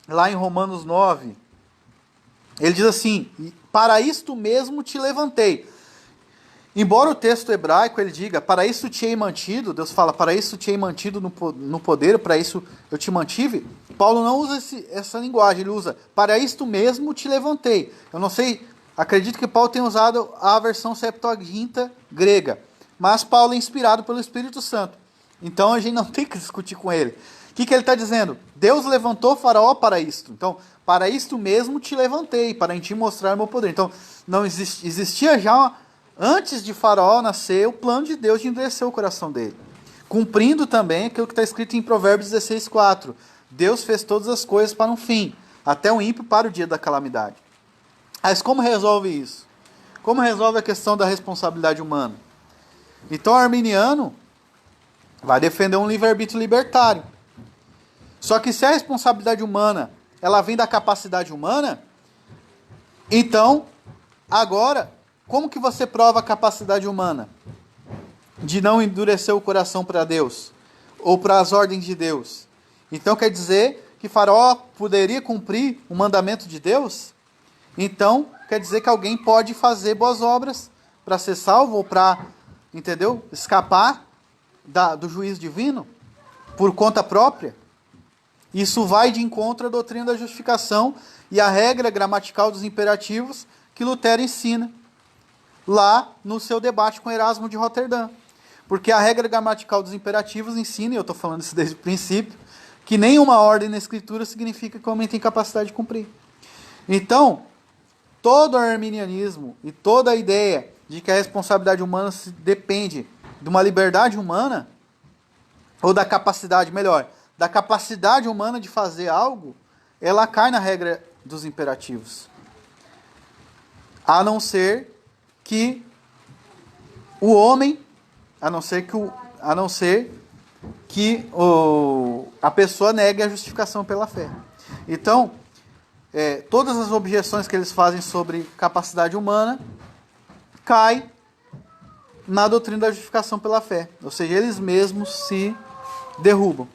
lá em Romanos 9, ele diz assim: para isto mesmo te levantei. Embora o texto hebraico ele diga, para isso te hei mantido, Deus fala, para isso te hei mantido no poder, para isso eu te mantive, Paulo não usa essa linguagem, ele usa, para isto mesmo te levantei. Eu não sei, acredito que Paulo tenha usado a versão Septuaginta grega, mas Paulo é inspirado pelo Espírito Santo, então a gente não tem que discutir com ele. O que ele está dizendo? Deus levantou Faraó para isto, então, para isto mesmo te levantei, para em ti mostrar o meu poder. Então, não existia já antes de Faraó nascer, o plano de Deus de endurecer o coração dele. Cumprindo também aquilo que está escrito em Provérbios 16:4. Deus fez todas as coisas para um fim, até o ímpio para o dia da calamidade. Mas como resolve isso? Como resolve a questão da responsabilidade humana? Então o arminiano vai defender um livre-arbítrio libertário. Só que se a responsabilidade humana ela vem da capacidade humana, então, agora, como que você prova a capacidade humana de não endurecer o coração para Deus ou para as ordens de Deus? Então quer dizer que Faraó poderia cumprir o mandamento de Deus? Então quer dizer que alguém pode fazer boas obras para ser salvo ou para, entendeu? Escapar do juízo divino por conta própria? Isso vai de encontro à doutrina da justificação e à regra gramatical dos imperativos que Lutero ensina lá no seu debate com Erasmo de Roterdã. Porque a regra gramatical dos imperativos ensina, e eu estou falando isso desde o princípio, que nenhuma ordem na Escritura significa que o homem tem capacidade de cumprir. Então, todo o arminianismo e toda a ideia de que a responsabilidade humana depende de uma liberdade humana, ou da capacidade, melhor, da capacidade humana de fazer algo, ela cai na regra dos imperativos. A não ser que o homem, a não ser que a pessoa negue a justificação pela fé. Então, todas as objeções que eles fazem sobre capacidade humana caem na doutrina da justificação pela fé. Ou seja, eles mesmos se derrubam.